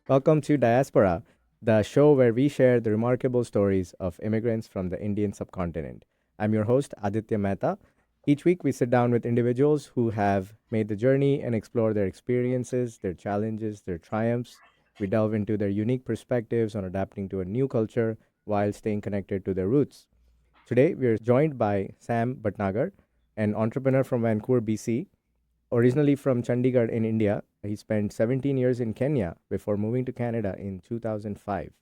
Welcome to Diaspora, the show where we share the remarkable stories of immigrants from the Indian subcontinent. I'm your host, Aditya Mehta. Each week, we sit down with individuals who have made the journey and explore their experiences, their challenges, their triumphs. We delve into their unique perspectives on adapting to a new culture while staying connected to their roots. Today, we are joined by Sam Bhatnagar, an entrepreneur from Vancouver, BC. Originally from Chandigarh in India, he spent 17 years in Kenya before moving to Canada in 2005.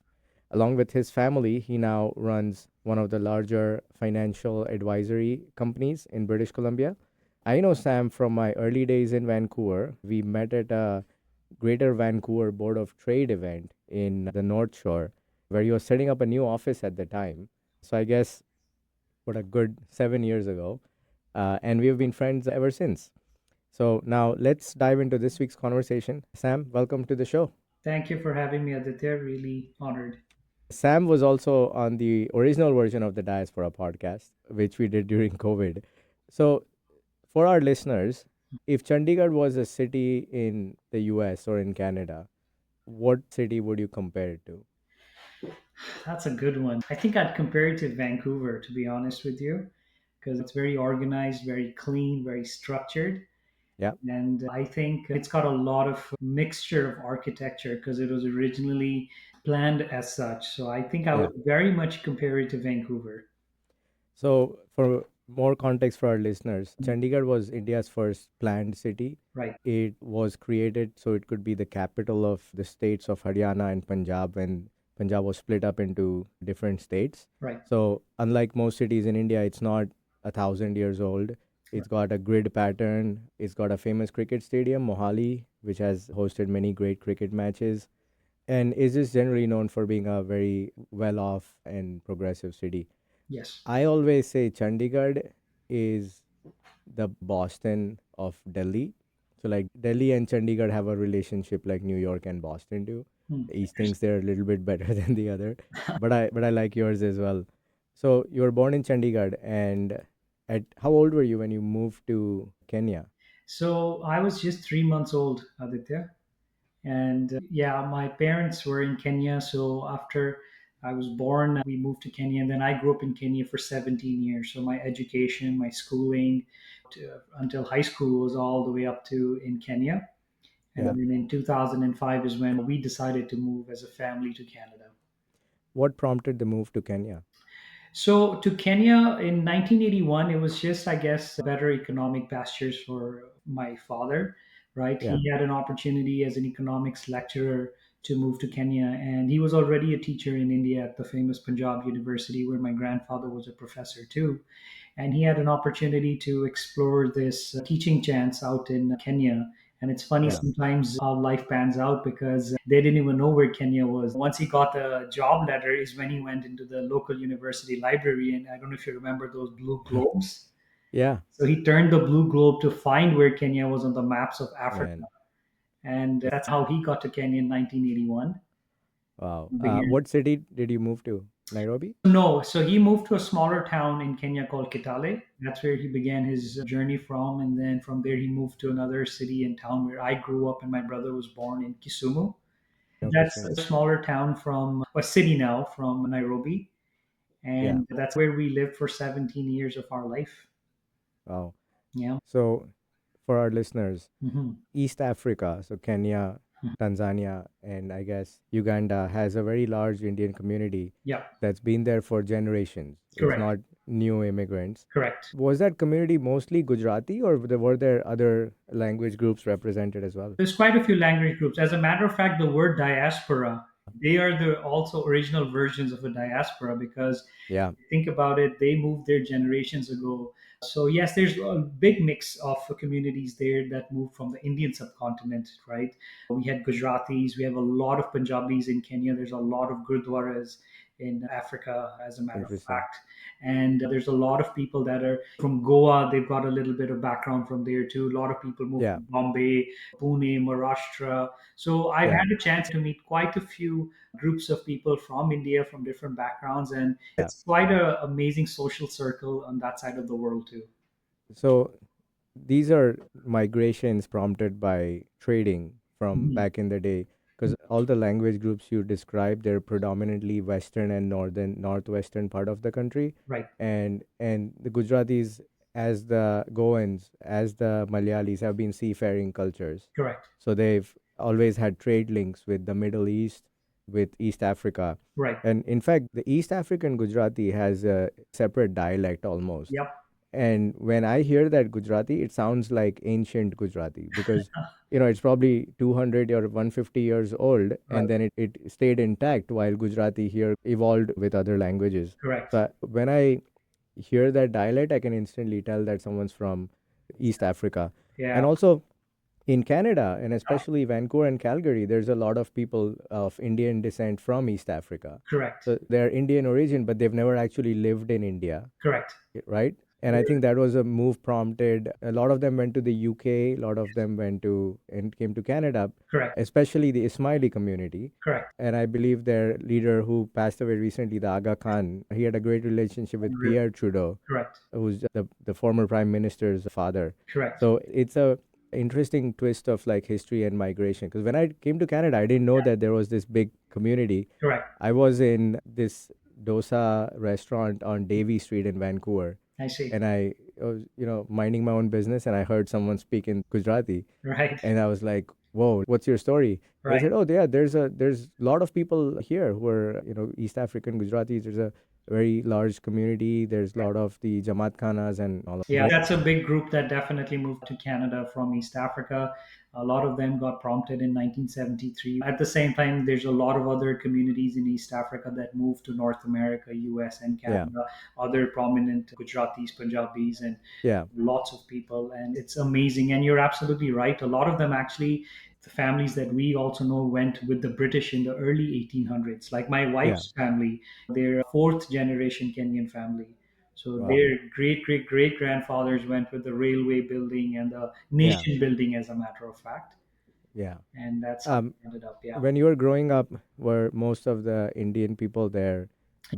Along with his family, he now runs one of the larger financial advisory companies in British Columbia. I know Sam from my early days in Vancouver. We met at a Greater Vancouver Board of Trade event in the North Shore, where he was setting up a new office at the time. So I guess what a good 7 years ago. And we have been friends ever since. So now let's dive into this week's conversation. Sam, welcome to the show. Thank you for having me, Aditya. Really honored. Sam was also on the original version of the Diaspora podcast, which we did during COVID. So, for our listeners, if Chandigarh was a city in the US or in Canada, what city would you compare it to? That's a good one. I think I'd compare it to Vancouver, to be honest with you, because it's very organized, very clean, very structured. Yeah, And I think it's got a lot of mixture of architecture because it was originally planned as such. So I think I yeah. would very much compare it to Vancouver. So, for more context for our listeners, Mm. Chandigarh was India's first planned city. Right, It was created so it could be the capital of the states of Haryana and Punjab when Punjab was split up into different states. right, So, unlike most cities in India, it's not 1,000 years old. right. It's got a grid pattern. It's got a famous cricket stadium, Mohali, which has hosted many great cricket matches and is just generally known for being a very well off and progressive city. Yes, I always say Chandigarh is the Boston of Delhi. So like Delhi and Chandigarh have a relationship like New York and Boston do. Each thinks interesting. they're a little bit better than the other. But I like yours as well. So you were born in Chandigarh and at how old were you when you moved to Kenya? So I was just 3 months old, Aditya. And yeah, my parents were in Kenya. So after I was born, we moved to Kenya. And then I grew up in Kenya for 17 years. So my education, my schooling until high school was all the way up to in Kenya. And Yeah. then in 2005 is when we decided to move as a family to Canada. What prompted the move to Kenya? So to Kenya in 1981, it was just, I guess, better economic pastures for my father, right? Yeah. He had an opportunity as an economics lecturer to move to Kenya, and he was already a teacher in India at the famous Punjab University, where my grandfather was a professor too. And he had an opportunity to explore this teaching chance out in Kenya. And it's funny Yeah. sometimes how life pans out because they didn't even know where Kenya was. Once he got the job letter, is when he went into the local university library. And I don't know if you remember those blue globes. Yeah. So he turned the blue globe to find where Kenya was on the maps of Africa. Man. And that's how he got to Kenya in 1981. Wow. Began What city did you move to? Nairobi? No, so he moved to a smaller town in Kenya called Kitale. That's where he began his journey from. And then from there, he moved to another city and town where I grew up, and my brother was born in Kisumu. No, That's Kisumu. a smaller town from a city now from Nairobi. Yeah. And that's where we lived for 17 years of our life. Wow. Yeah. So, for our listeners, Hmm. East Africa, so Kenya, Tanzania, and I guess Uganda has a very large Indian community Yeah. that's been there for generations. It's Correct. not new immigrants. Correct. Was that community mostly Gujarati, or were there other language groups represented as well? There's quite a few language groups. As a matter of fact, the word diaspora, they are the also original versions of a diaspora because Yeah, think about it, they moved there generations ago. So yes, there's a big mix of communities there that moved from the Indian subcontinent, right? We had Gujaratis, we have a lot of Punjabis in Kenya. There's a lot of Gurdwaras in Africa, as a matter of interesting. fact. And there's a lot of people that are from Goa. They've got a little bit of background from there too. A lot of people moved Yeah, from Bombay, Pune, Maharashtra. So I've yeah, had a chance to meet quite a few groups of people from India from different backgrounds, and yeah. it's quite an amazing social circle on that side of the world too. So these are migrations prompted by trading from Mhm. back in the day. because all the language groups you described, they're predominantly western and northwestern part of the country, Right. and the Gujaratis, as the Goans, as the Malayalis, have been seafaring cultures. Correct. So they've always had trade links with the Middle East, with East Africa. Right. And in fact, the East African Gujarati has a separate dialect almost. Yep. And when I hear that Gujarati, it sounds like ancient Gujarati because, it's probably 200 or 150 years old, Right. and then it stayed intact while Gujarati here evolved with other languages. Correct. So when I hear that dialect, I can instantly tell that someone's from East Africa. Yeah. And also, in Canada, and especially Vancouver and Calgary, there's a lot of people of Indian descent from East Africa. Correct. So they're Indian origin, but they've never actually lived in India, Correct. right? And I think that was a move prompted. A lot of them went to the UK, a lot of them went to and came to Canada, Correct. especially the Ismaili community. Correct. And I believe their leader who passed away recently, the Aga Khan, he had a great relationship with Unreal. Pierre Trudeau, Correct. who's the former prime minister's father. Correct. So it's a interesting twist of like history and migration. Because when I came to Canada, I didn't know that there was this big community. Correct. I was in this dosa restaurant on Davie Street in Vancouver, I see. and I was, minding my own business, and I heard someone speak in Gujarati, Right. and I was like, "Whoa, what's your story?" And they Right. said, "Oh, yeah, there's a lot of people here who are East African Gujaratis. There's a very large community. There's a lot of the Jamaat Khanas and all of Yeah, that." that's a big group that definitely moved to Canada from East Africa. A lot of them got prompted in 1973. At the same time, there's a lot of other communities in East Africa that moved to North America, US, and Yeah, Canada, other prominent Gujaratis, Punjabis, and yeah, lots of people. And it's amazing. And you're absolutely right. A lot of them actually, the families that we also know went with the British in the early 1800s. Like my yeah. wife's family, they're a fourth generation Kenyan family. So Wow. their great grandfathers went with the railway building and the Yeah, nation building, as a matter of fact. yeah. And that's how Um, it ended up. Yeah. when you were growing up, were most of the Indian people there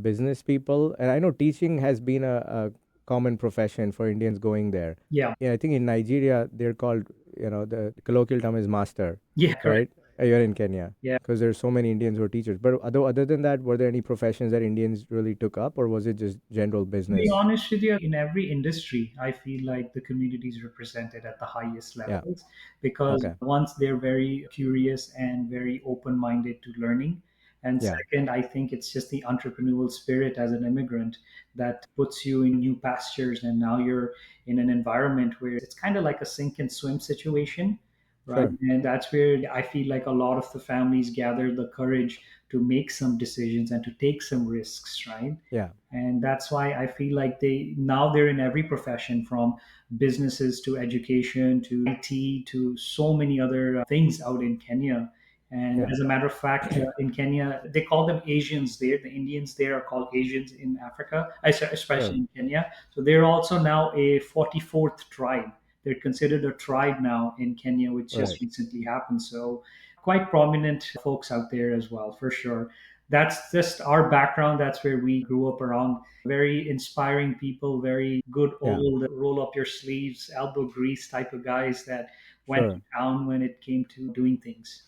business people? And I know teaching has been a common profession for Indians going there. Yeah. Yeah, I think in Nigeria they're called, the colloquial term is master, Yeah. Correct. right? You're in Kenya Yeah. because there's so many Indians who are teachers. But other than that, were there any professions that Indians really took up, or was it just general To be business? honest with you, in every industry, I feel like the community is represented at the highest Yeah. levels because Okay. once they're very curious and very open minded to learning. And Yeah. second, I think it's just the entrepreneurial spirit as an immigrant that puts you in new pastures. And now you're in an environment where it's kind of like a sink and swim situation, right? Sure. And that's where I feel like a lot of the families gather the courage to make some decisions and to take some risks, right? Yeah. And that's why I feel like they're in every profession, from businesses to education to IT to so many other things out in Kenya. And Yeah. as a matter of fact, in Kenya, they call them Asians there. The Indians there are called Asians in Africa, especially Sure. in Kenya. So they're also now a 44th tribe. They're considered a tribe now in Kenya, which just Right. recently happened. So quite prominent folks out there as well, for sure. That's just our background. That's where we grew up around. Very inspiring people, very good Yeah. old roll up your sleeves, elbow grease type of guys that went to Sure. town when it came to doing things.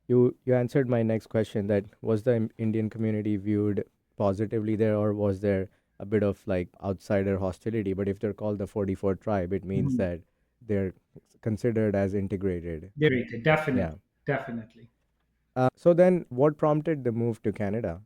You answered my next question, that was the Indian community viewed positively there, or was there a bit of like outsider hostility? But if they're called the 44 tribe, it means Mhm. that they're considered as integrated. They're rated, Yeah. definitely, definitely. So then what prompted the move to Canada?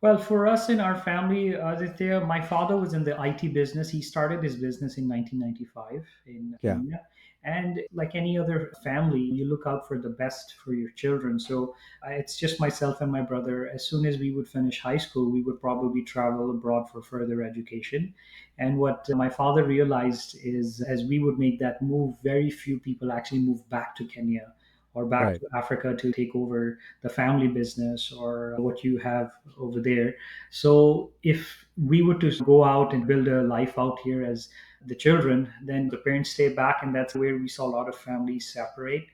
Well, for us in our family, Aditya, my father was in the IT business. He started his business in 1995 in Yeah. Kenya. And like any other family, you look out for the best for your children. So it's just myself and my brother. As soon as we would finish high school, we would probably travel abroad for further education. And what my father realized is as we would make that move, very few people actually move back to Kenya or back Right. to Africa to take over the family business or what you have over there. So if we were to go out and build a life out here as the children, then the parents stay back, and that's where we saw a lot of families separate.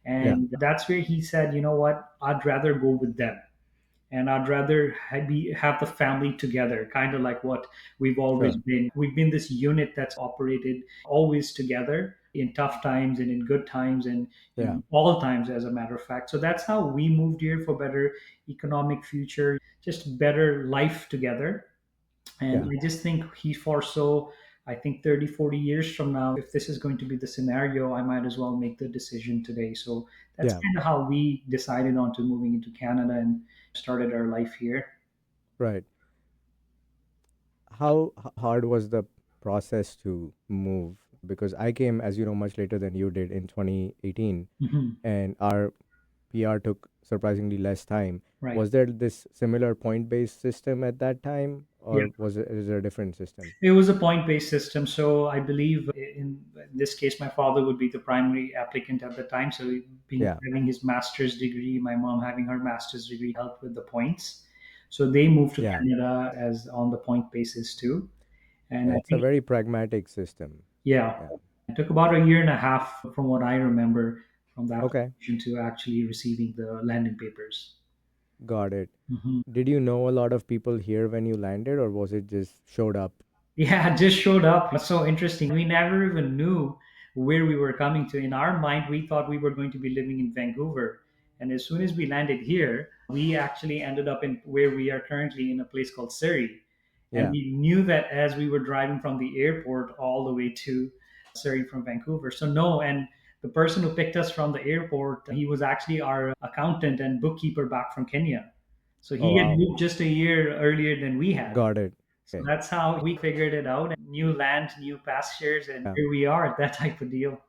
Yeah. And that's where he said, you know what, I'd rather go with them and I'd rather have the family together, kind of like what we've always Sure. been. We've been this unit that's operated always together. in tough times and in good times and Yeah. in all times, as a matter of fact. So that's how we moved here, for better economic future, just better life together. And Yeah. I just think he foresaw, I think 30, 40 years from now, if this is going to be the scenario, I might as well make the decision today. So that's Yeah. kind of how we decided on to moving into Canada and started our life here. Right. How hard was the process to move? Because I came, as you know, much later than you did in 2018, Mhm. and our PR took surprisingly less time. Right. Was there this similar point-based system at that time, Yeah. or is there a different system? It was a point based system. So I believe in this case, my father would be the primary applicant at the time. So being Yeah. having his master's degree, my mom having her master's degree helped with the points. So they moved to Yeah. Canada as on the point basis too. And Yeah. I It's a think, very pragmatic system. yeah, Yeah. it took about a year and a half from what I remember from the Okay. application to actually receiving the landing papers. Got it. Mhm. Did you know a lot of people here when you landed, or was it just showed up? Yeah, it just showed up. It's so interesting. We never even knew where we were coming to. In our mind, we thought we were going to be living in Vancouver. And as soon as we landed here, we actually ended up in where we are currently, in a place called Surrey. And Yeah. we knew that as we were driving from the airport all the way to Surrey from Vancouver. So, no, and the person who picked us from the airport, he was actually our accountant and bookkeeper back from Kenya. So Oh, he had wow. moved just a year earlier than we had. Got it. So Okay. that's how we figured it out. New land, new pastures, and Yeah. here we are, that type of deal.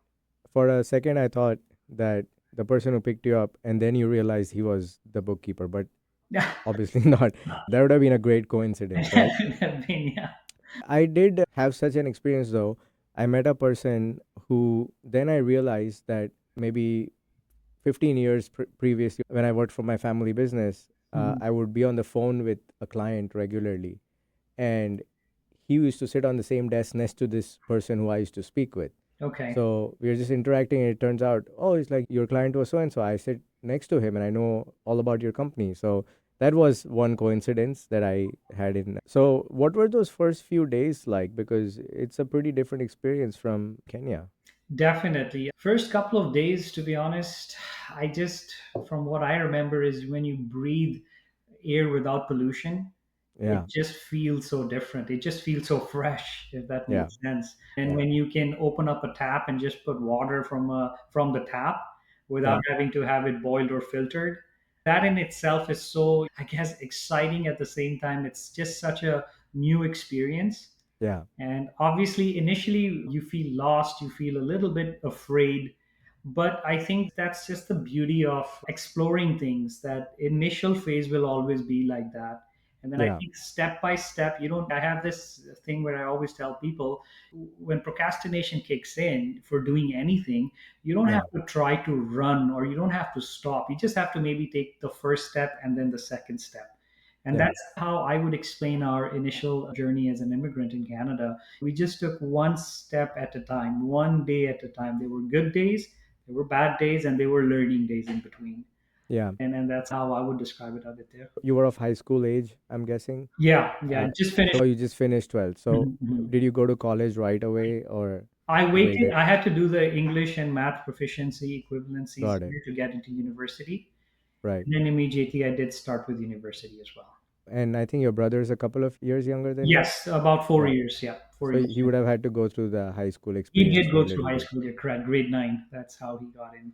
For a second, I thought that the person who picked you up, and then you realized he was the bookkeeper, but Yeah. obviously not. That would have been a great coincidence, right? Yeah. I did have such an experience though. I met a person who then I realized that maybe 15 years previously, when I worked for my family business, Mhm. I would be on the phone with a client regularly. And he used to sit on the same desk next to this person who I used to speak with. Okay. So we were just interacting, and it turns out, oh, it's like your client was so and so. I sit next to him, and I know all about your company. So that was one coincidence that I had in. So, what were those first few days like? Because it's a pretty different experience from Kenya. Definitely. First couple of days, to be honest, I just, from what I remember, is when you breathe air without pollution, it Yeah, just feels so different. It just feels so fresh, if that yeah, makes sense. And yeah, when you can open up a tap and just put water from the tap without yeah, having to have it boiled or filtered, that in itself is so, I guess, exciting at the same time. It's just such a new experience. yeah, And obviously, initially, you feel lost, you feel a little bit afraid. But I think that's just the beauty of exploring things. That initial phase will always be like that. And then I yeah, think step by step, I have this thing where I always tell people, when procrastination kicks in for doing anything, you don't have yeah, to try to run or you don't have to stop. You just have to maybe take the first step and then the second step. And yeah, that's how I would explain our initial journey as an immigrant in Canada. We just took one step at a time, one day at a time. There were good days, there were bad days, and there were learning days in between. yeah. And that's how I would describe it, Aditya. You were of high school age, I'm guessing. Yeah, yeah, just finished. So you just finished 12th. So Mhm, mhm. did you go to college right away or I waited. waited? I had to do the English and math proficiency equivalencies Got it. here to get into university. Right. And then immediately I did start with university as well. And I think your brother is a couple of years younger than you. Yes, about 4 years. Yeah, four So years. he would have had to go through the high school He experience did for go a through little high bit. school. You're correct. Grade 9. That's how he got in.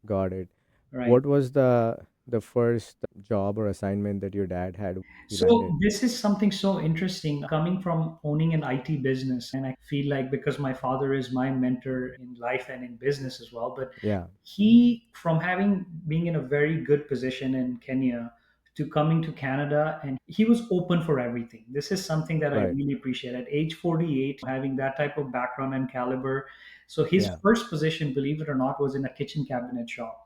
Got it. Right. What was the first job or assignment that your dad had when he So landed? this is something so interesting coming from owning an IT business. And I feel like because my father is my mentor in life and in business as well, but Yeah. he, from having being in a very good position in Kenya to coming to Canada, and he was open for everything. This is something that I Right. really appreciate at age 48, having that type of background and caliber. So his Yeah. first position, believe it or not, was in a kitchen cabinet shop.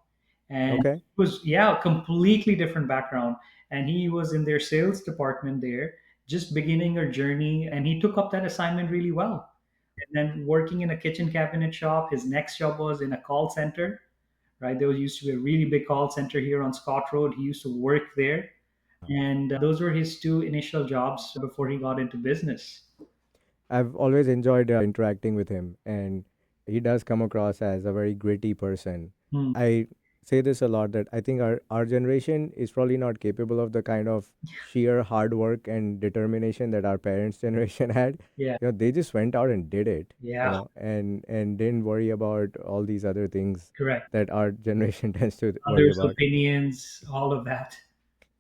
And Okay. it was, yeah, a completely different background. And he was in their sales department there, just beginning a journey, and he took up that assignment really well. And then working in a kitchen cabinet shop, his next job was in a call center, right? There used to be a really big call center here on Scott Road. He used to work there. And those were his two initial jobs before he got into business. I've always enjoyed interacting with him, and he does come across as a very gritty person. Hmm. I say this a lot that I think our generation is probably not capable of the kind of sheer hard work and determination that our parents' generation had. Yeah. They just went out and did it, Yeah. and didn't worry about all these other things Correct. that our generation tends to worry Others' about. opinions, all of that.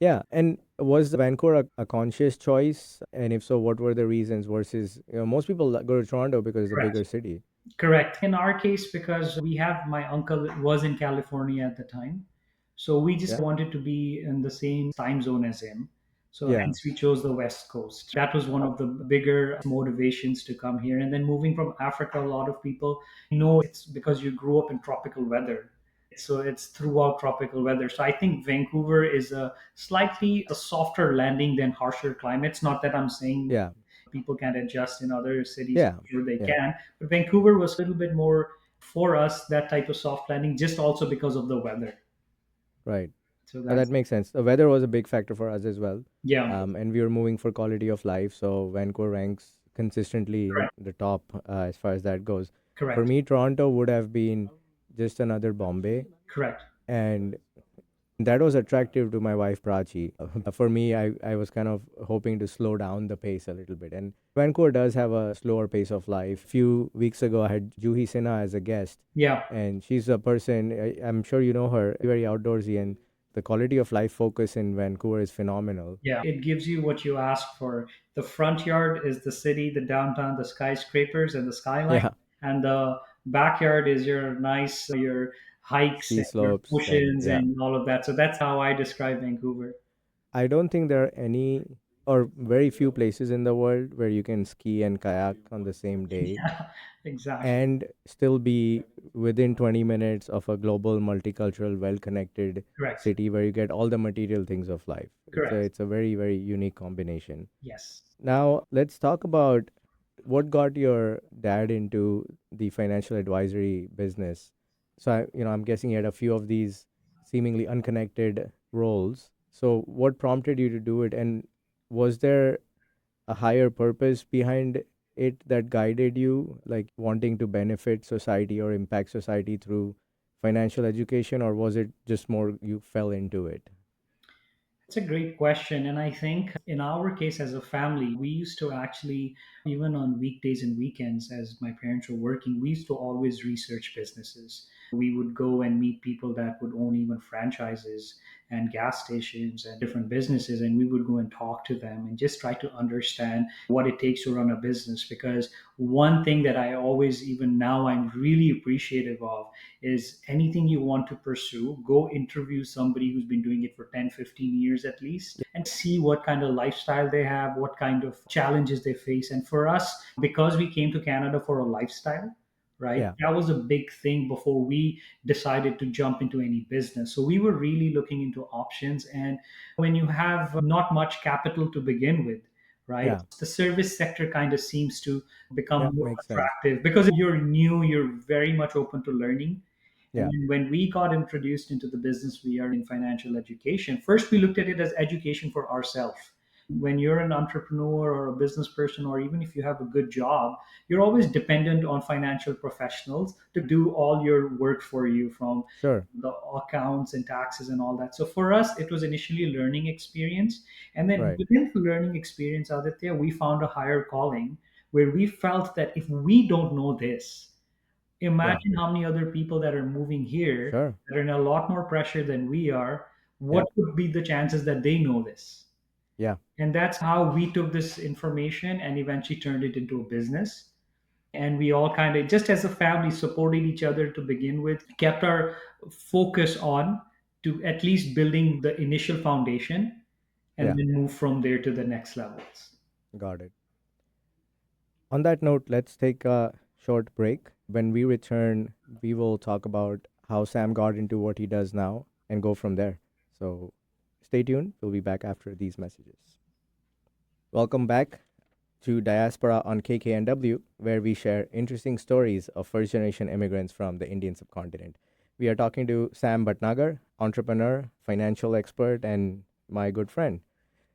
Yeah, and was Vancouver a conscious choice? And if so, what were the reasons versus, most people go to Toronto because it's a Correct. bigger city. Correct. In our case, because we have my uncle was in California at the time, so we just Yeah. wanted to be in the same time zone as him. So Yeah. hence we chose the West Coast. That was one of the bigger motivations to come here. And then moving from Africa, a lot of people know it's because you grew up in tropical weather. So it's throughout tropical weather. So I think Vancouver is a slightly a softer landing than harsher climates. Not that I'm saying Yeah. people can't adjust in other cities. Yeah. I'm sure they Yeah. can. But Vancouver was a little bit more for us, that type of soft landing, just also because of the weather. Right. So That that's, makes sense. The weather was a big factor for us as well. yeah, And we were moving for quality of life. So Vancouver ranks consistently in correct, the top as far as that goes. For correct, me, Toronto would have been just another Bombay. correct. And that was attractive to my wife Prachi. For me, I was kind of hoping to slow down the pace a little bit. And Vancouver does have a slower pace of life. Few weeks ago, I had Juhi Sinha as a guest, Yeah, and she's a person, I'm sure you know her, very outdoorsy, and the quality of life focus in Vancouver is phenomenal. yeah. It gives you what you ask for. The front yard is the city, the downtown, the skyscrapers, and the skyline. Yeah, And the backyard is your nice, your hikes ski and your slopes, and oceans yeah. and all of that. So that's how I describe Vancouver. I don't think there are any or very few places in the world where you can ski and kayak on the same day Yeah, exactly. and still be within 20 minutes of a global, multicultural, well-connected Correct. city where you get all the material things of life. Correct. It's a very, very unique combination. Yes. Now, let's talk about what got your dad into the financial advisory business. So, I'm guessing you had a few of these seemingly unconnected roles. So, what prompted you to do it, and was there a higher purpose behind it that guided you, like wanting to benefit society or impact society through financial education, or was it just more you fell into it? It's a great question. And I think in our case as a family, we used to actually, even on weekdays and weekends, as my parents were working, we used to always research businesses. We would go and meet people that would own even franchises and gas stations and different businesses. And we would go and talk to them and just try to understand what it takes to run a business. Because one thing that I always, even now, I'm really appreciative of is anything you want to pursue, go interview somebody who's been doing it for 10, 15 years at least, and see what kind of lifestyle they have, what kind of challenges they face. And for us, because we came to Canada for a lifestyle, right, Yeah, that was a big thing before we decided to jump into any business. So we were really looking into options. And when you have not much capital to begin with, right, yeah, the service sector kind of seems to yeah, become more makes sense. attractive because you're new, you're very much open to learning. And Yeah, then when we got introduced into the business we are in, financial education, first we looked at it as education for ourselves. When you're an entrepreneur or a business person, or even if you have a good job, you're always dependent on financial professionals to do all your work for you, from sure. the accounts and taxes and all that. So for us, it was initially a learning experience. And then Right. within the learning experience, Aditya, we found a higher calling where we felt that if we don't know this, Yeah, imagine how many other people that are moving here sure. that are in a lot more pressure than we are. Yeah, What would be the chances that they know this? yeah, And that's how we took this information and eventually turned it into a business. And we all kind of, just as a family, supported each other to begin with, kept our focus on to at least building the initial foundation, and yeah. then move from there to the next levels. Got it. On that note, let's take a short break. When we return, we will talk about how Sam got into what he does now and go from there. So stay tuned. We'll be back after these messages. Welcome back to Diaspora on KKNW, where we share interesting stories of first generation immigrants from the Indian subcontinent. We are talking to Sam Bhatnagar, entrepreneur, financial expert, and my good friend.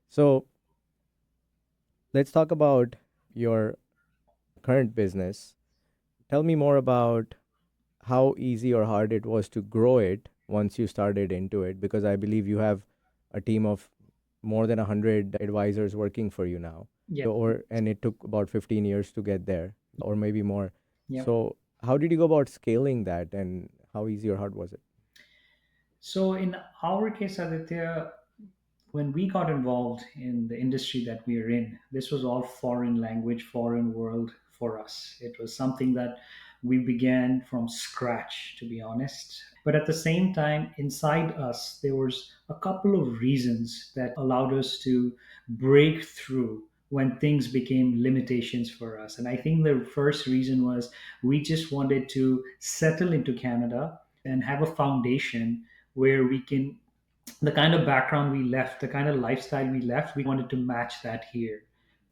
So let's talk about your current business. Tell me more about how easy or hard it was to grow it once you started into it, because I believe you have a team of more than 100 advisors working for you now. Yeah. Or and it took about 15 years to get there or maybe more. Yeah. So how did you go about scaling that, and how easy or hard was it? So in our case, Aditya, when we got involved in the industry that we are in, this was all foreign language, foreign world for us. It was something that we began from scratch, to be honest. But at the same time, inside us, there was a couple of reasons that allowed us to break through when things became limitations for us. And I think the first reason was we just wanted to settle into Canada and have a foundation where we can, the kind of background we left, the kind of lifestyle we left, we wanted to match that here.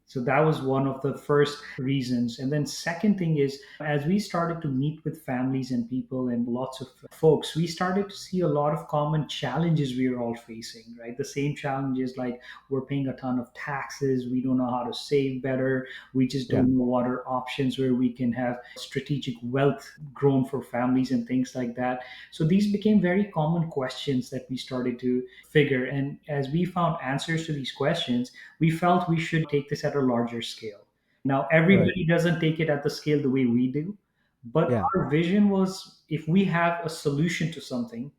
So that was one of the first reasons. And then second thing is, as we started to meet with families and people and lots of folks, we started to see a lot of common challenges we are all facing, right? The same challenges like we're paying a ton of taxes, we don't know how to save better, we just Yeah, don't know what are options where we can have strategic wealth grown for families and things like that. So these became very common questions that we started to figure. And as we found answers to these questions, we felt we should take this at a larger scale. Now, right. everybody doesn't take it at the scale the way we do, but Yeah, our vision was if we have a solution to something,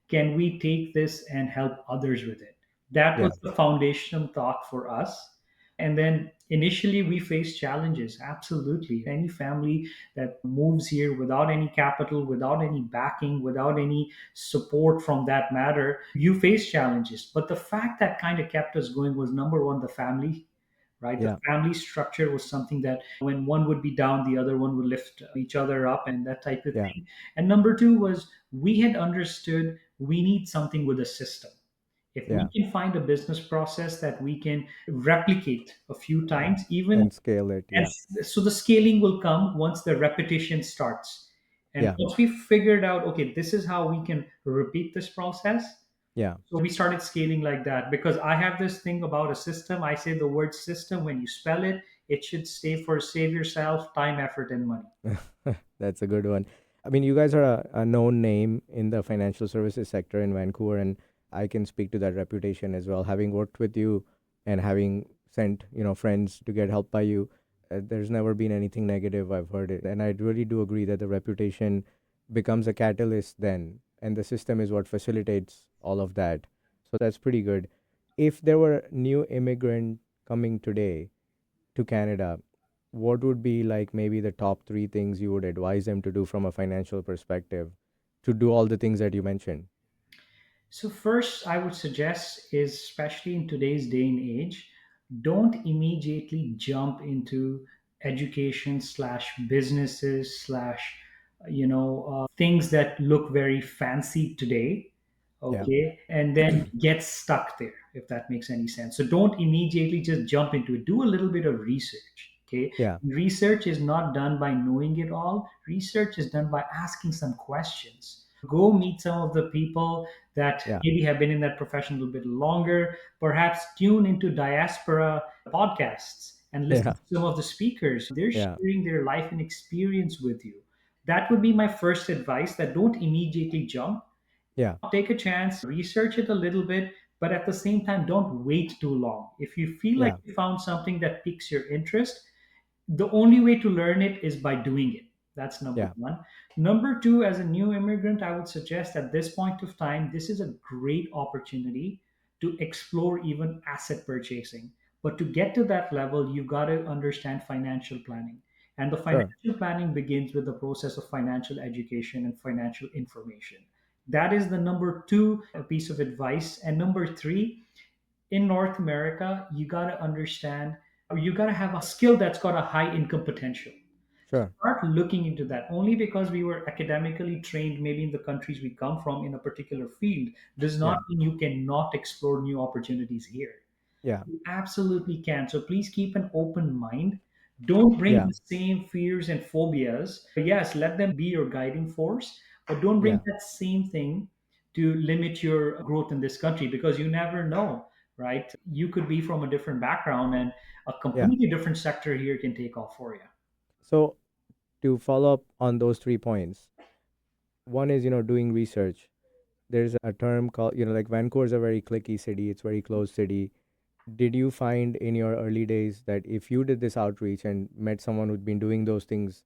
can we take this and help others with it? That yeah, was the foundation thought for us. And then initially we faced challenges. Absolutely. Any family that moves here without any capital, without any backing, without any support from that matter, you face challenges. But the fact that kind of kept us going was number one, the family, right? The yeah, family structure was something that when one would be down, the other one would lift each other up and that type of yeah, thing. And number two was we had understood we need something with a system. If we yeah. can find a business process that we can replicate a few times, even, And scale it. and Yeah, so the scaling will come once the repetition starts. And yeah, once we figured out, okay, this is how we can repeat this process. yeah, So we started scaling like that because I have this thing about a system. I say the word system, when you spell it, it should stay for save yourself time, effort, and money. that's a good one. I mean, you guys are a known name in the financial services sector in Vancouver, and I can speak to that reputation as well. Having worked with you and having sent, friends to get help by you, there's never been anything negative I've heard it. And I really do agree that the reputation becomes a catalyst then, and the system is what facilitates all of that. So that's pretty good. If there were a new immigrant coming today to Canada, what would be like maybe the top three things you would advise them to do from a financial perspective to do all the things that you mentioned? So, first, I would suggest is, especially in today's day and age, don't immediately jump into education slash businesses slash, things that look very fancy today. Yeah, Okay. And then get stuck there, if that makes any sense. So, don't immediately just jump into it. Do a little bit of research. Okay. yeah, Research is not done by knowing it all, research is done by asking some questions. Go meet some of the people that yeah, maybe have been in that profession a little bit longer. Perhaps tune into Diasporaa podcasts and listen yeah, to some of the speakers. They're yeah, sharing their life and experience with you. That would be my first advice, that don't immediately jump. yeah, Take a chance, research it a little bit, but at the same time, don't wait too long. If you feel like yeah, you found something that piques your interest, the only way to learn it is by doing it. That's number yeah, one. Number two, as a new immigrant, I would suggest at this point of time, this is a great opportunity to explore even asset purchasing. But to get to that level, you've got to understand financial planning. And the sure, financial planning begins with the process of financial education and financial information. That is the number two piece of advice. And number three, in North America, you got to understand, or you got to have a skill that's got a high income potential. sure, Start looking into that. Only because we were academically trained, maybe in the countries we come from, in a particular field, does not yeah, mean you cannot explore new opportunities here. yeah, You absolutely can. So please keep an open mind. Don't bring yeah, the same fears and phobias. Yes, let them be your guiding force, but don't bring yeah, that same thing to limit your growth in this country, because you never know, right? You could be from a different background and a yeah. completely different sector here can take off for you. So To follow up on those 3 points, one is, doing research. There's a term called, like Vancouver is a very clicky city, it's very closed city. Did you find in your early days that if you did this outreach and met someone who'd been doing those things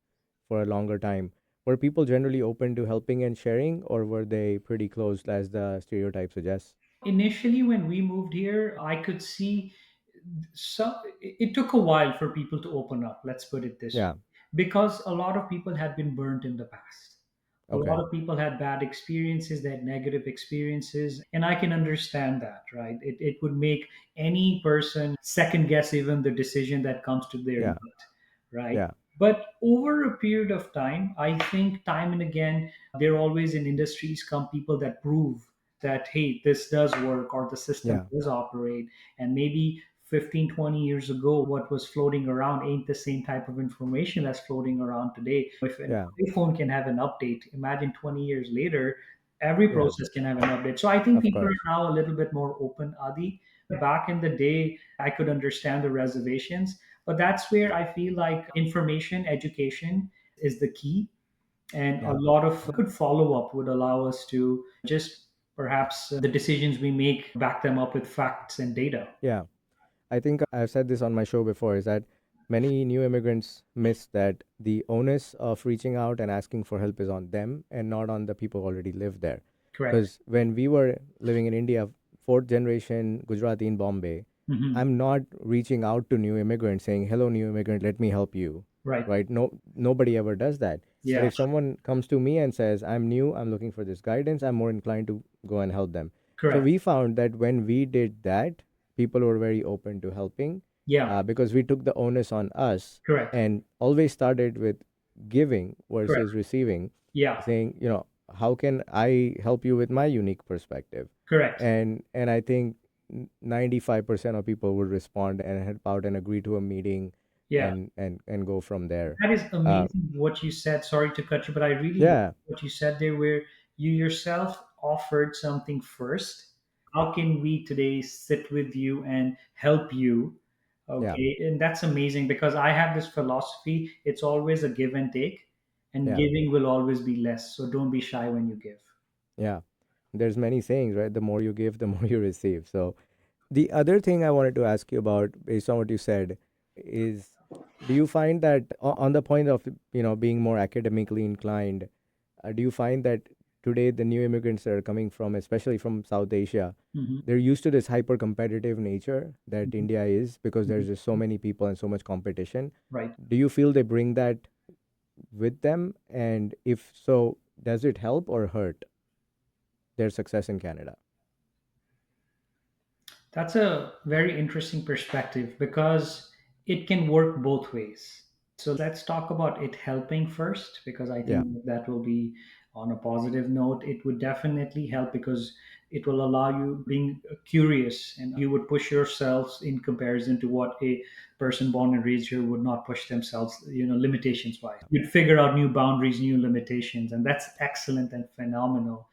for a longer time, were people generally open to helping and sharing, or were they pretty closed, as the stereotype suggests? Initially, when we moved here, I could see some. It took a while for people to open up. Let's put it this way, Yeah. because a lot of people had been burnt in the past. A lot Okay. of people had bad experiences, they had negative experiences, and I can understand that, right? It would make any person second guess even the decision that comes to their Yeah. gut, right? Yeah. But over a period of time, I think time and again, there always in industries come people that prove that, hey, this does work or the system Yeah. does operate. And maybe 15, 20 years ago, what was floating around ain't the same type of information that's floating around today. If an Yeah. iPhone can have an update, imagine 20 years later, every Yeah. process can have an update. So I think Of people course. are now a little bit more open, Adi. Back in the day, I could understand the reservations, but that's where I feel like information, education is the key. And a Yeah. lot of good follow up would allow us to just perhaps the decisions we make back them up with facts and data. Yeah. I think I've said this on my show before, is that many new immigrants miss that the onus of reaching out and asking for help is on them and not on the people who already live there. Correct. Because when we were living in India, fourth generation Gujarati in Bombay, Hmm. I'm not reaching out to new immigrants saying, "Hello, new immigrant, let me help you." Right. Right? No, nobody ever does that. But Yeah. if someone comes to me and says, "I'm new, I'm looking for this guidance," I'm more inclined to go and help them. So Correct. we found that when we did that, people were very open to helping, Yeah. because we took the onus on us Correct. and always started with giving Correct. versus receiving, Yeah. saying, how can I help you with my unique perspective? Correct. And I think 95% of people would respond and help out and agree to a meeting Yeah. and go from there. That is Uh, amazing what you said. Sorry to cut you, but I really like yeah, what you said there, where you yourself offered something first. How can we today sit with you and help you? yeah, Okay. And that's amazing because I have this philosophy it's always a give and take, and yeah, giving will always be less. So don't be shy when you give. yeah. There's many sayings, right? The more you give, the more you receive. So the other thing I wanted to ask you about, based on what you said, is, do you find that on the point of, being more academically inclined, do you find that today the new immigrants that are coming from, especially from South Asia, Hmm. they're used to this hyper competitive nature that Hmm. India is, because Hmm. there's just so many people and so much competition? Right. Do you feel they bring that with them? And if so, does it help or hurt their success in Canada? That's a very interesting perspective because it can work both ways. So let's talk about it helping first, because I Yeah, think that will be on a positive note. It would definitely help because it will allow you being curious and you would push yourselves in comparison to what a person born and raised here would not push themselves, limitations wise. You'd figure out new boundaries, new limitations, and that's excellent and phenomenal.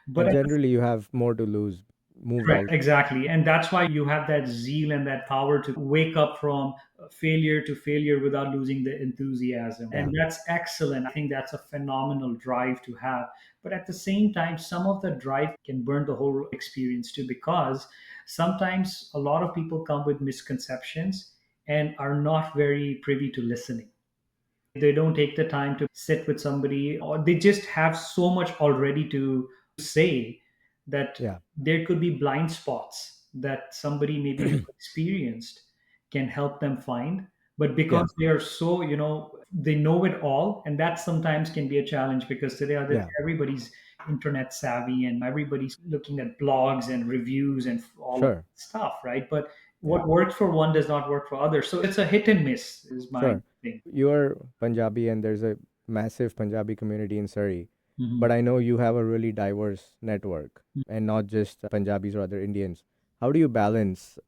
But and at the generally you have more to lose, moved Correct, all. exactly. And that's why you have that zeal and that power to wake up from failure to failure without losing the enthusiasm. Yeah, And that's excellent. I think that's a phenomenal drive to have. But at the same time, some of the drive can burn the whole experience too, because sometimes a lot of people come with misconceptions and are not very privy to listening. They don't take the time to sit with somebody, or they just have so much already to say that yeah, there could be blind spots that somebody maybe more experienced can help them find. But yeah, because they are so, they know it all, and that sometimes can be a challenge because today yeah, everybody's internet savvy and everybody's looking at blogs and reviews and all of sure, that stuff, right? But yeah, what works for one does not work for others. So it's a hit and miss, is my sure. thing. You're Punjabi and there's a massive Punjabi community in Surrey, Mhm. but I know you have a really diverse network and not just Punjabis or other Indians. How do you balance,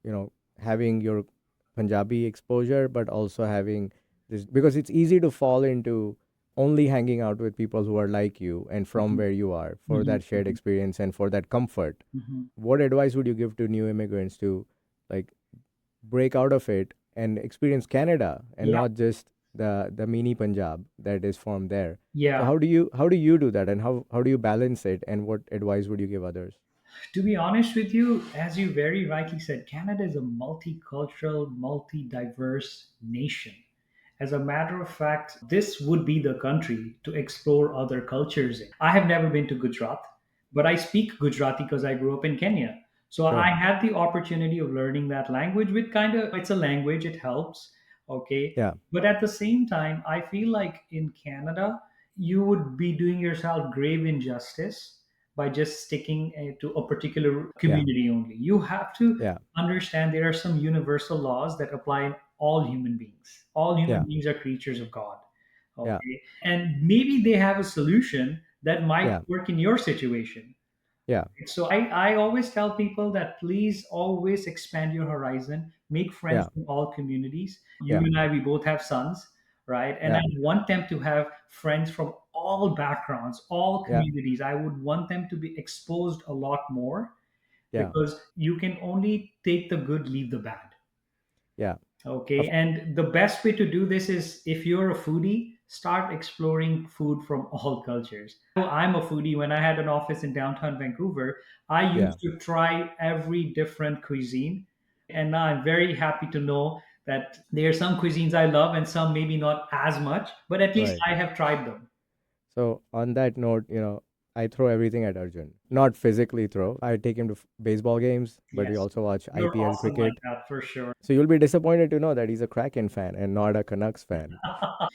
having your Punjabi exposure, but also having this, because it's easy to fall into only hanging out with people who are like you and from Mhm. where you are for Mhm. that shared experience and for that comfort. Mhm. What advice would you give to new immigrants to, like, break out of it and experience Canada and Yeah. not just the mini Punjab that is formed there. So Yeah. how do you do that, and how do you balance it, and what advice would you give others? To be honest with you, as you very rightly said, Canada is a multicultural, multi diverse nation. As a matter of fact, this would be the country to explore other cultures in. I have never been to Gujarat, but I speak Gujarati because I grew up in Kenya. So I Sure. had the opportunity of learning that language, which kind of, it's a language, it helps. Okay. Yeah. But at the same time, I feel like in Canada, you would be doing yourself grave injustice by just sticking to a particular Yeah. community only. You have to Yeah. understand there are some universal laws that apply in all human beings. All human Yeah. beings are creatures of God. Yeah. Okay. And maybe they have a solution that might Yeah. work in your situation. Yeah. So I always tell people that please always expand your horizon, make friends Yeah. in all communities. You Yeah. and I, we both have sons, right? And I Yeah. want them to have friends from all backgrounds, all Yeah. communities. I would want them to be exposed a lot more Yeah. because you can only take the good, leave the bad. Yeah. Okay. Of And the best way to do this is if you're a foodie, start exploring food from all cultures. I'm a foodie. When I had an office in downtown Vancouver, I yeah. used to try every different cuisine. And now I'm very happy to know that there are some cuisines I love and some maybe not as much, but at least Right. I have tried them. So on that note, I throw everything at Arjun. Not physically throw. I take him to baseball games, but we Yes. also watch You're IPL awesome like cricket. that for sure. So you'll be disappointed to know that he's a Kraken fan and not a Canucks fan.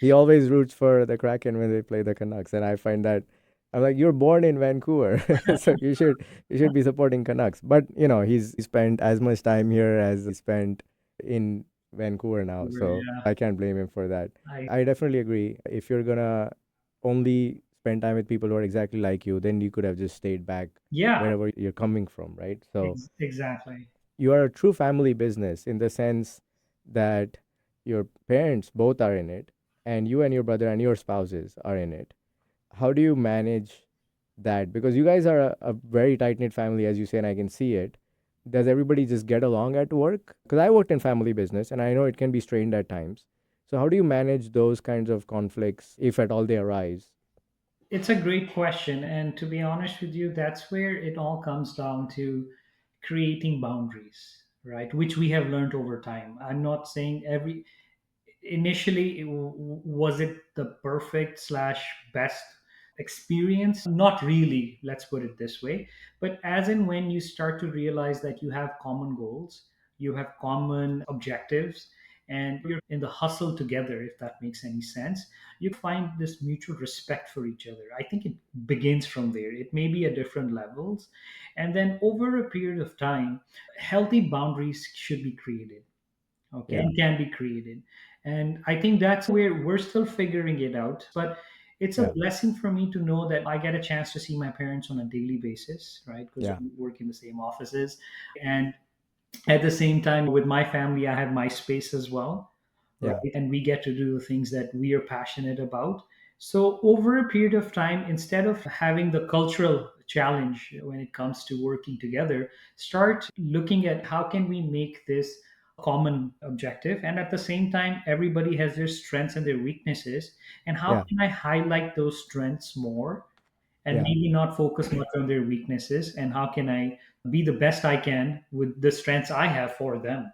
He always roots for the Kraken when they play the Canucks, and I find that I'm like, you're born in Vancouver, so you should be supporting Canucks. But he's spent as much time here as he spent in Vancouver now, so Yeah. I can't blame him for that. I, I definitely agree. If you're gonna only spend time with people who are exactly like you, then you could have just stayed back yeah, wherever you're coming from, right? So exactly. you are a true family business in the sense that your parents both are in it, and you and your brother and your spouses are in it. How do you manage that? Because you guys are a very tight knit family, as you say, and I can see it. Does everybody just get along at work? Because I worked in family business and I know it can be strained at times. So, how do you manage those kinds of conflicts, if at all they arise? It's a great question. And to be honest with you, that's where it all comes down to creating boundaries, right? Which we have learned over time. I'm not saying initially was it the perfect slash best experience, not really, let's put it this way. But as and when you start to realize that you have common goals, you have common objectives, and you're in the hustle together, if that makes any sense, you find this mutual respect for each other. I think it begins from there. It may be at different levels, and then over a period of time, healthy boundaries should be created, okay, Yeah, and can be created. And I think that's where we're still figuring it out, but it's a yeah, blessing for me to know that I get a chance to see my parents on a daily basis, right? Because yeah, we work in the same offices. And at the same time, with my family, I have my space as well, yeah, right? And we get to do the things that we are passionate about. So over a period of time, instead of having the cultural challenge when it comes to working together, start looking at how can we make this a common objective, and at the same time everybody has their strengths and their weaknesses, and how yeah, can I highlight those strengths more and yeah, maybe not focus much on their weaknesses, and how can I be the best I can with the strengths I have for them.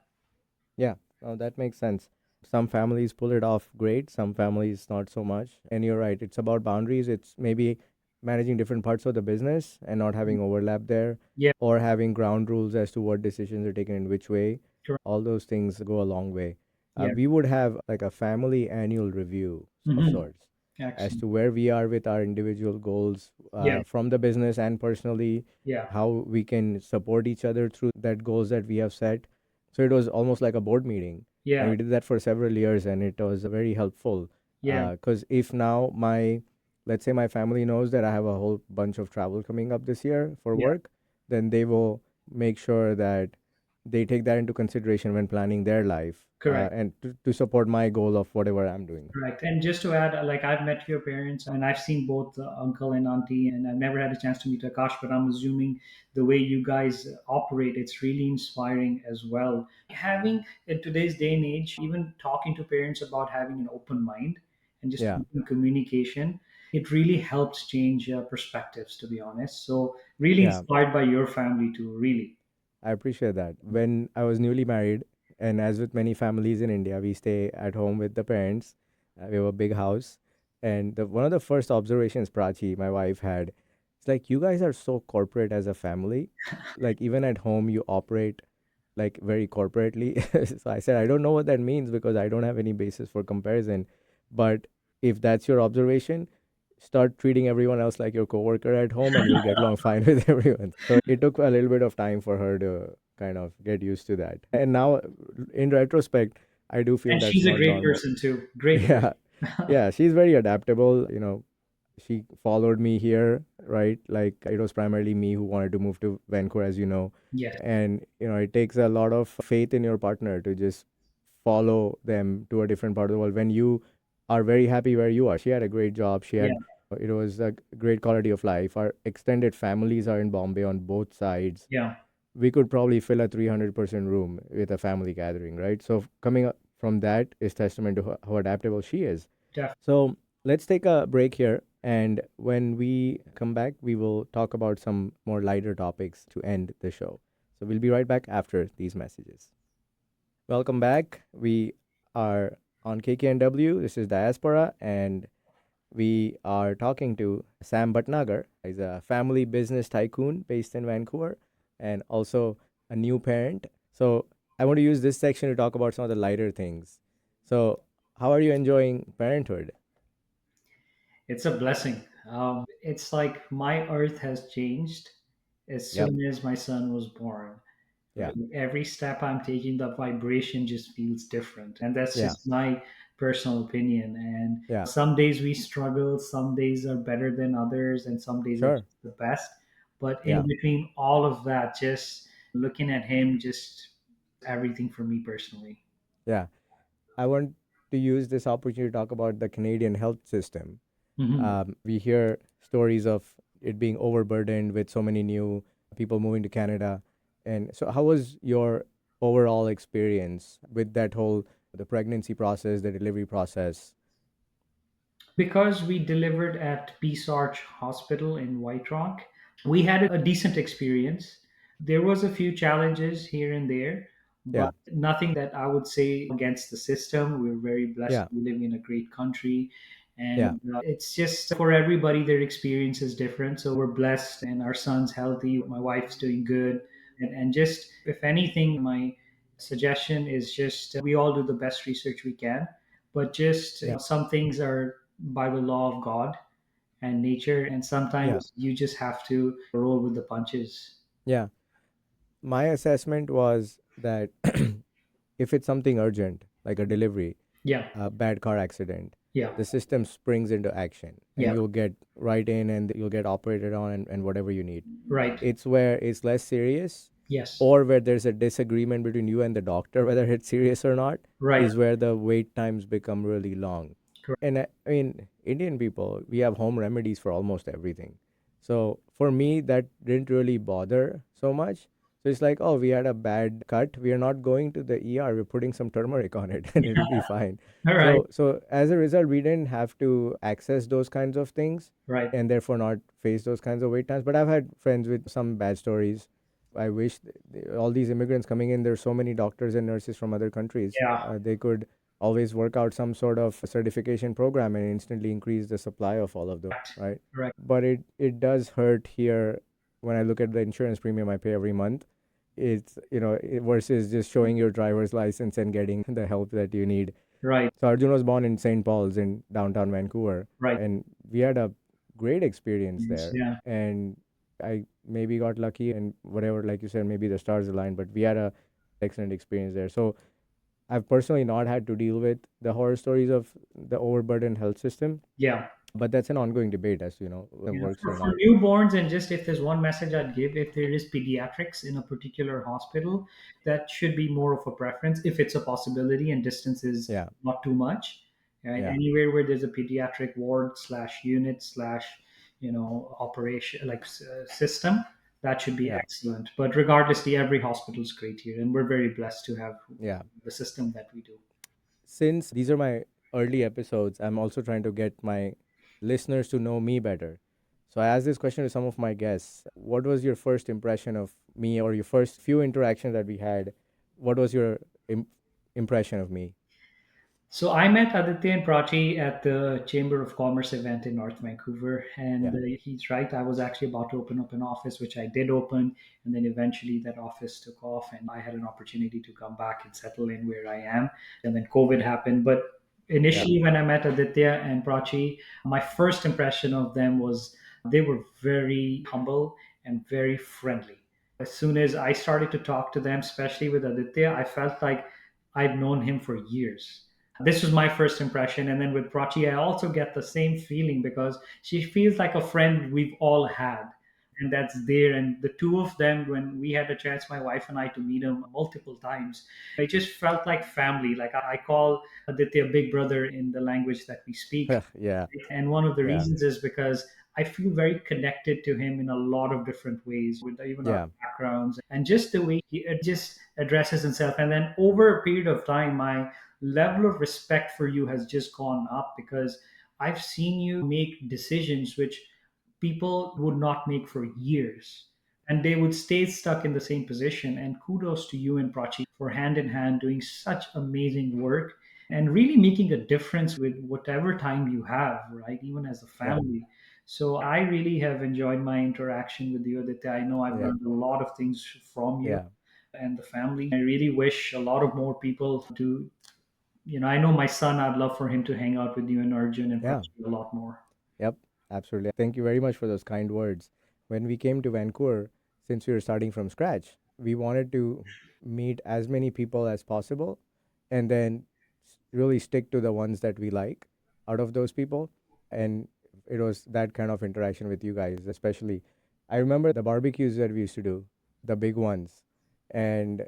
yeah. Oh, that makes sense. Some families pull it off great, some families not so much. And you're right, it's about boundaries. It's maybe managing different parts of the business and not having overlap there, Yeah. or having ground rules as to what decisions are taken in which way. Correct. All those things go a long way. Yeah. We would have like a family annual review of Hmm. sorts as Excellent. to where we are with our individual goals Yeah. from the business and personally, Yeah. how we can support each other through that goals that we have set. So it was almost like a board meeting, and Yeah. we did that for several years, and it was very helpful. Yeah. Because if now let's say my family knows that I have a whole bunch of travel coming up this year for Yeah. work, then they will make sure that they take that into consideration when planning their life, Correct. and to support my goal of whatever I'm doing. Correct. And just to add, like I've met your parents and I've seen both uncle and auntie, and I've never had a chance to meet Akash, but I'm assuming the way you guys operate, it's really inspiring as well. Having in today's day and age, even talking to parents about having an open mind and just Yeah, open communication, it really helps change perspectives, to be honest. So, really yeah. inspired by your family too, really. I appreciate that. When I was newly married, and as with many families in India, we stay at home with the parents. We have a big house. And one of the first observations Prachi, my wife, had, it's like, you guys are so corporate as a family. Like, even at home, you operate like very corporately. So I said, I don't know what that means because I don't have any basis for comparison. But if that's your observation, start treating everyone else like your coworker at home and you'll get along fine with everyone. So it took a little bit of time for her to kind of get used to that. And now, in retrospect, I do feel And that's she's a not great normal. person too. Great Yeah. person. Yeah. She's very adaptable. She followed me here, right? Like it was primarily me who wanted to move to Vancouver, as you know. Yes. And, it takes a lot of faith in your partner to just follow them to a different part of the world when you are very happy where you are. She had a great job. Yeah. It was a great quality of life. Our extended families are in Bombay on both sides. Yeah. We could probably fill a 300-person room with a family gathering, right? So coming up from that is testament to how adaptable she is. Definitely. So let's take a break here. And when we come back, we will talk about some more lighter topics to end the show. So we'll be right back after these messages. Welcome back. We are on KKNW. This is Diaspora, and we are talking to Sam Bhatnagar. He's a family business tycoon based in Vancouver and also a new parent. So I want to use this section to talk about some of the lighter things. So, how are you enjoying parenthood? It's a blessing. It's like my earth has changed as Yep. soon as my son was born. Yeah. Every step I'm taking, the vibration just feels different. And that's Yeah. just my personal opinion. And Yeah. some days we struggle, some days are better than others, and some days are Sure. just the best. But in Yeah. between all of that, just looking at him, just everything for me personally. Yeah. I want to use this opportunity to talk about the Canadian health system. Mhm. We hear stories of it being overburdened with so many new people moving to Canada. And so, how was your overall experience with that whole the pregnancy process, the delivery process? Because we delivered at Peace Arch Hospital in White Rock, we had a decent experience. There was a few challenges here and there, Yeah, but nothing that I would say against the system. We're very blessed yeah, to be living in a great country. yeah, And it's just for everybody, their experience is different. So we're blessed, and our son's healthy. My wife's doing good. And just, if anything, my suggestion is just we all do the best research we can, but just yeah, some things are by the law of God and nature, and yeah, sometimes you just have to roll with the punches. yeah. My assessment was that if it's something urgent, like a delivery, Yeah. a bad car accident, Yeah. the system springs into action and Yeah. you'll get right in and you'll get operated on and whatever you need. Right. It's where it's less serious Yes. or where there's a disagreement between you and the doctor whether it's serious or not Right. is where the wait times become really long. Correct. And I mean, Indian people, we have home remedies for almost everything. So for me, that didn't really bother so much. So it's like, oh, we had a bad cut. We are not going to the ER. We're putting some turmeric on it and it'll be fine. All right. So as a result, we didn't have to access those kinds of things Right. and therefore not face those kinds of wait times. But I've had friends with some bad stories. I wish all these immigrants coming in, there's so many doctors and nurses from other countries. Yeah. They could always work out some sort of certification program and instantly increase the supply of all of them, right? Right. But it does hurt here when I look at the insurance premium I pay every month. It's versus just showing your driver's license and getting the help that you need. Right. So Arjun was born in St. Paul's in downtown Vancouver, Right. and we had a great experience Yes, there. yeah. And I maybe got lucky and whatever, like you said, maybe the stars aligned, but we had a excellent experience there. So I've personally not had to deal with the horror stories of the overburdened health system. Yeah. But that's an ongoing debate as to, it Yeah, works or for not. newborns, and just if there's one message I'd give, if there is pediatrics in a particular hospital, that should be more of a preference if it's a possibility and distance is Yeah, not too much. Right? yeah, Anywhere where there's a pediatric ward slash unit slash operation like system, that should be yeah, excellent. But regardless, every hospital is great here, and we're very blessed to have yeah. the system that we do. Since these are my early episodes, I'm also trying to get my listeners to know me better. So I asked this question to some of my guests. What was your first impression of me, or your first few interactions that we had? What was your impression of me? So I met Aditya and Prachi at the Chamber of Commerce event in North Vancouver, and Yeah, he's right. I was actually about to open up an office, which I did open, and then eventually that office took off, and I had an opportunity to come back and settle in where I am. And then COVID happened, but yeah, initially when I met Aditya and Prachi, my first impression of them was they were very humble and very friendly. As soon as I started to talk to them, especially with Aditya, I felt like I'd known him for years. This was my first impression. And then with Prachi, I also get the same feeling because she feels like a friend we've all had. And that's there. And the two of them, when we had a chance, my wife and I, to meet them multiple times, it just felt like family. Like I call Aditya big brother in the language that we speak. yeah, And one of the yeah, reasons is because I feel very connected to him in a lot of different ways, with even our yeah, backgrounds and just the way he just addresses himself. And then over a period of time, my level of respect for you has just gone up because I've seen you make decisions which people would not make for years. And they would stay stuck in the same position. And kudos to you and Prachi for hand in hand doing such amazing work and really making a difference with whatever time you have, right? Even as a yeah, family. So I really have enjoyed my interaction with you, Aditya. I know I've yeah, learned a lot of things from you yeah, and the family. I really wish a lot of more people to, I know my son, I'd love for him to hang out with you and Arjun and yeah. Prachi a lot more. Yep, absolutely. Thank you very much for those kind words. When we came to Vancouver, since we were starting from scratch, we wanted to meet as many people as possible and then really stick to the ones that we like out of those people. And it was that kind of interaction with you guys, especially. I remember the barbecues that we used to do, the big ones. And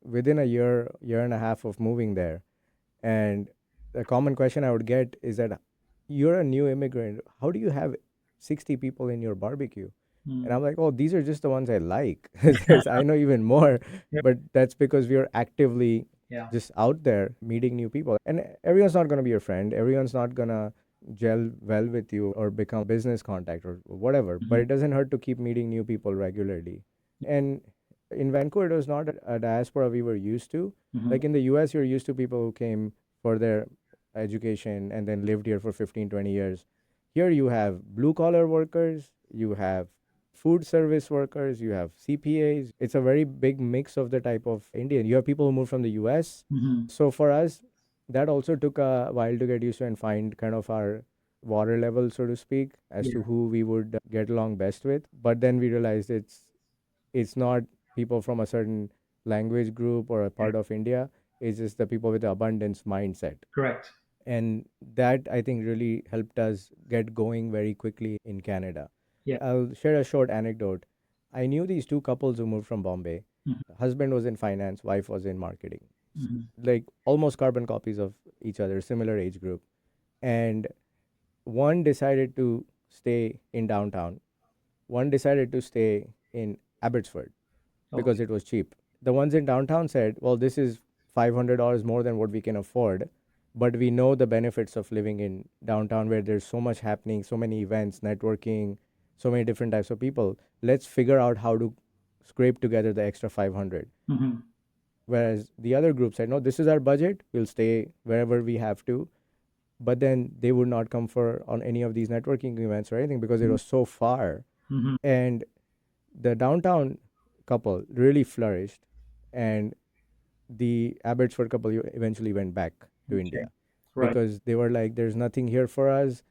within a year, year and a half of moving there, and the common question I would get is that you're a new immigrant. How do you have 60 people in your barbecue? And Mm. I'm like, oh, these are just the ones I like. There's, I know even more, Yeah. but that's because we are actively Yeah. just out there meeting new people. And everyone's not going to be your friend. Everyone's not going to gel well with you or become a business contact or whatever. But Mhm. it doesn't hurt to keep meeting new people regularly. And in Vancouver, it was not a diaspora we were used to. Mhm. Like in the US, you're used to people who came for their education and then lived here for 15, 20 years. Here you have blue collar workers, you have food service workers, you have CPAs. It's a very big mix of the type of Indian. You have people who moved from the US. Mhm. So for us, that also took a while to get used to and find kind of our water level, so to speak, as to Yeah. who we would get along best with. But then we realized it's not people from a certain language group or a Yeah. part of India. It's just the people with the abundance mindset. Correct. And that I think really helped us get going very quickly in Canada. Yeah. I'll share a short anecdote. I knew these two couples who moved from Bombay. Mhm. Husband was in finance, wife was in marketing. Mhm. Like almost carbon copies of each other, similar age group. And one decided to stay in downtown. One decided to stay in Abbotsford because Okay. it was cheap. The ones in downtown said, well, this is $500 more than what we can afford, but we know the benefits of living in downtown where there's so much happening, so many events, networking, so many different types of people. Let's figure out how to scrape together the extra 500. Mhm. Whereas the other group said, no, this is our budget. We'll stay wherever we have to. But then they would not come for on any of these networking events or anything because it Mhm. was so far. Mhm. And the downtown couple really flourished, and the Abbotsford couple eventually went back to Okay. India Right. because they were like, there's nothing here for us,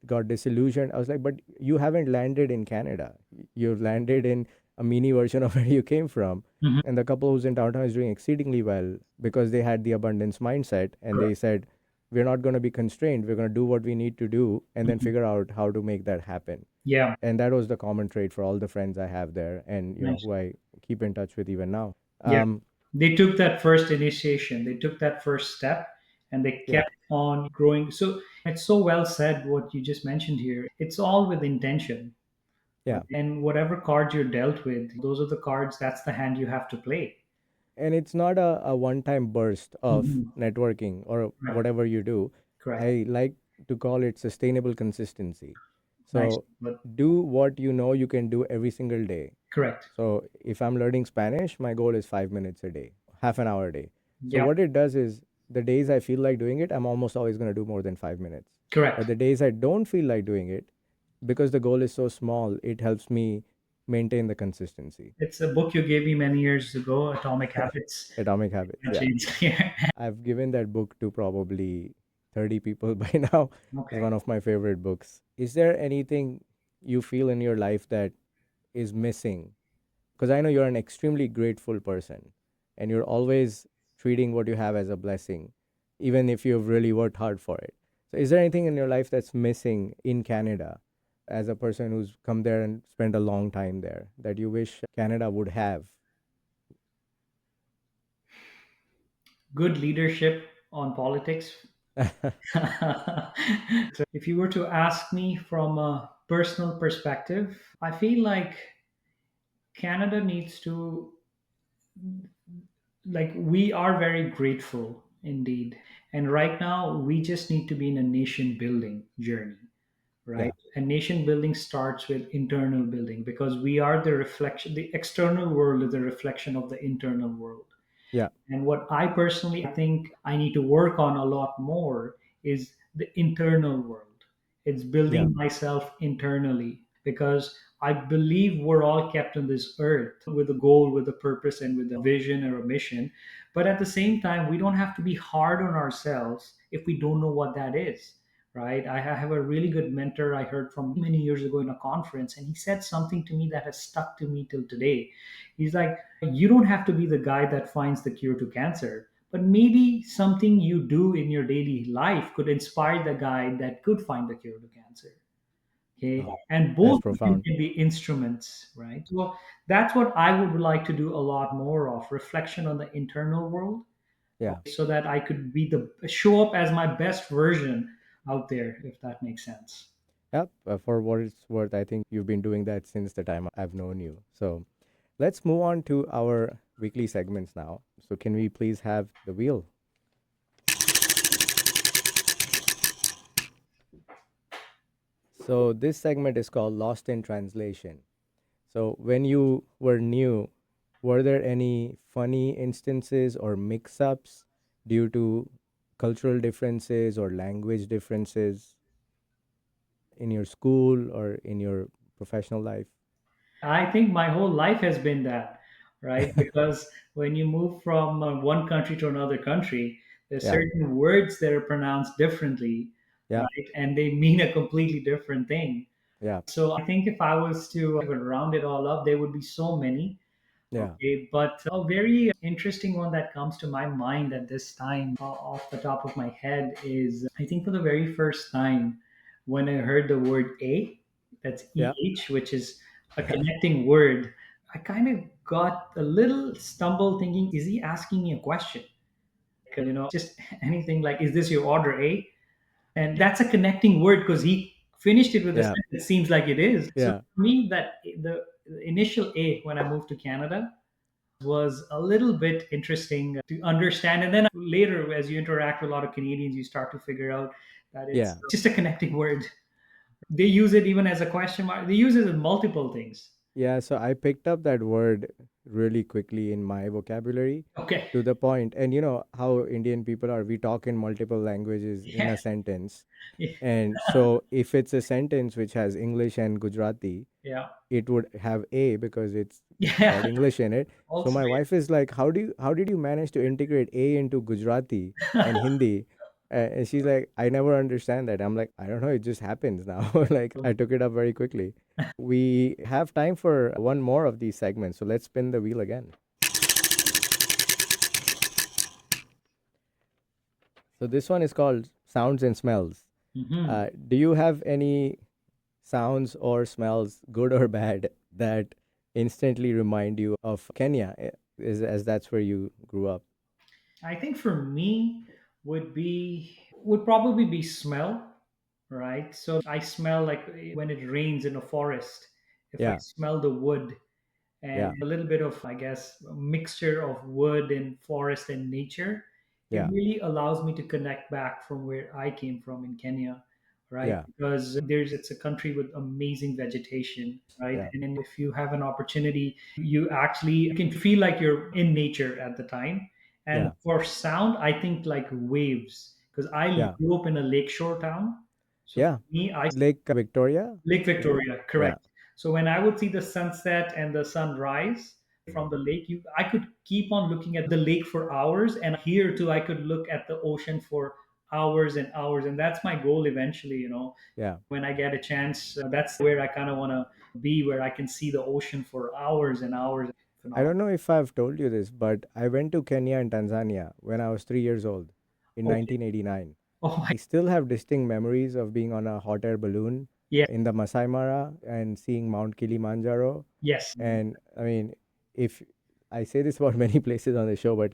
got disillusioned. I was like, but you haven't landed in Canada. You've landed in a mini version of where you came from. Mhm. And the couple who's in downtown is doing exceedingly well because they had the abundance mindset and they Correct. said, we're not going to be constrained. We're going to do what we need to do and then Mhm. figure out how to make that happen. Yeah, And that was the common trait for all the friends I have there, and nice. who I keep in touch with even now. Yeah, um they took that first initiation, they took that first step, and they yeah, kept on growing. So it's so well said what you just mentioned here. It's all with intention. yeah. And whatever cards you're dealt with, those are the cards, that's the hand you have to play. And it's not a one-time burst of Mhm. networking or Right. whatever you do. Correct. I like to call it sustainable consistency. Nice. So But do what you know you can do every single day. correct. So if I'm learning Spanish, my goal is 5 minutes a day, half an hour a day. So Yeah. what it does is the days I feel like doing it, I'm almost always going to do more than 5 minutes. But Correct. the days I don't feel like doing it, because the goal is so small, it helps me maintain the consistency. It's a book you gave me many years ago, Atomic Habits. Atomic Habits. That Yeah. changed here. I've given that book to probably 30 people by now. It's Okay. one of my favorite books. Is there anything you feel in your life that is missing? Because I know you're an extremely grateful person and you're always treating what you have as a blessing, even if you've really worked hard for it. So, is there anything in your life that's missing in Canada as a person who's come there and spent a long time there that you wish Canada would have? Good leadership on politics. So if you were to ask me from a personal perspective, I feel like Canada needs to, like, we are very grateful indeed. And right now, we just need to be in a nation building journey, Yeah, right? And nation building starts with internal building, because we are the reflection, the external world is a reflection of the internal world. yeah, And what I personally think I need to work on a lot more is the internal world. It's yeah, building myself internally, because I believe we're all kept on this earth with a goal, with a purpose, and with a vision or a mission. But at the same time, we don't have to be hard on ourselves if we don't know what that is, right? I have a really good mentor I heard from many years ago in a conference, and he said something to me that has stuck to me till today. He's like, you don't have to be the guy that finds the cure to cancer, but maybe something you do in your daily life could inspire the guy that could find the cure to cancer. Okay. oh, And that's both of you profound. can be instruments, right? So that's what I would like to do a lot more of, reflection on the internal world, Yeah. so that I could be the show up as my best version out there, if that makes sense. Yep. For what it's worth, I think you've been doing that since the time I've known you. So let's move on to our weekly segments now. So, can we please have the wheel? So, this segment is called Lost in Translation. So, when you were new, were there any funny instances or mix ups due to cultural differences or language differences in your school or in your professional life? I think my whole life has been that, right? Because when you move from one country to another country, there's Yeah. certain words that are pronounced differently, Yeah. right? And they mean a completely different thing. Yeah. So I think if I was to even round it all up, there would be so many. Yeah. Okay, but a very interesting one that comes to my mind at this time, off the top of my head, is I think for the very first time when I heard the word A, that's Yeah. EH, which is a connecting word, I kind of got a little stumble thinking, is he asking me a question? Just anything like, is this your order, A? And that's a connecting word because he finished it with a Yeah. sentence. It seems like it is. So Yeah. for me, that the initial A when I moved to Canada was a little bit interesting to understand. And then later, as you interact with a lot of Canadians, you start to figure out that it's Yeah. just a connecting word. They use it even as a question mark. They use it in multiple things. Yeah, so I picked up that word really quickly in my vocabulary Okay. to the point, and you know how Indian people are, we talk in multiple languages in Yeah. a sentence. Yeah. And so if it's a sentence which has English and Gujarati, Yeah. it would have A because it's got Yeah. English in it. So Also, my wife is like, how did you manage to integrate A into Gujarati and Hindi? And she's like, I never understand that. I'm like, I don't know, it just happens now. Like I took it up very quickly. We have time for one more of these segments, so let's spin the wheel again. So this one is called sounds and smells. Hmm. Do you have any sounds or smells, good or bad, that instantly remind you of Kenya, as that's where you grew up? I think for me would probably be smell, right? So I smell like when it rains in a forest. If I Yeah, smell the wood and yeah, a little bit of, I guess, a mixture of wood and forest and nature, it yeah, really allows me to connect back from where I came from in Kenya, right? yeah, Because it's a country with amazing vegetation, right? yeah, And if you have an opportunity, you can feel like you're in nature at the time. And yeah, for sound, I think like waves, because I yeah, grew up in a lakeshore town. So for yeah. me, I Lake Victoria, Lake is it? Victoria, Yeah, correct. So when I would see the sunset and the sunrise from the lake, I could keep on looking at the lake for hours, and here too, I could look at the ocean for hours and hours, and that's my goal eventually. yeah. When I get a chance, that's where I kind of want to be, where I can see the ocean for hours and hours. I Phenomenal. don't know if I've told you this, but I went to Kenya and Tanzania when I was 3 years old in Okay. 1989. Oh my. I still have distinct memories of being on a hot air balloon Yeah. in the Masai Mara and seeing Mount Kilimanjaro. Yes. And I mean, if I say this about many places on the show, but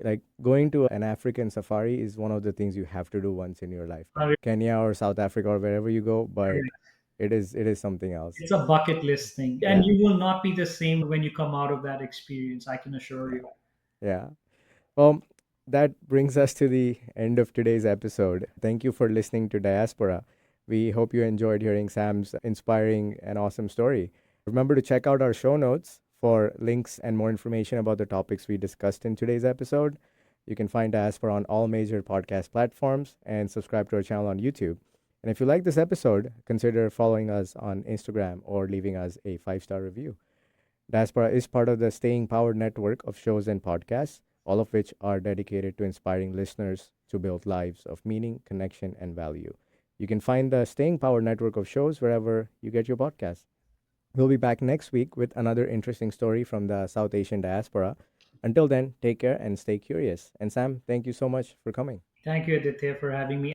like going to an African safari is one of the things you have to do once in your lifetime. Kenya or South Africa or wherever you go, but it is something else. It's a bucket list thing, and Yeah, you will not be the same when you come out of that experience. I can assure yeah, you. yeah. Well, that brings us to the end of today's episode. Thank you for listening to Diaspora. We hope you enjoyed hearing Sam's inspiring and awesome story. Remember to check out our show notes for links and more information about the topics we discussed in today's episode. You can find Diaspora on all major podcast platforms and subscribe to our channel on YouTube. And if you like this episode, consider following us on Instagram or leaving us a 5-star review. Diaspora is part of the Staying Powered network of shows and podcasts, all of which are dedicated to inspiring listeners to build lives of meaning, connection, and value. You can find the Staying Powered network of shows wherever you get your podcasts. We'll be back next week with another interesting story from the South Asian diaspora. Until then, take care and stay curious. And Sam, thank you so much for coming. Thank you, Aditya, for having me.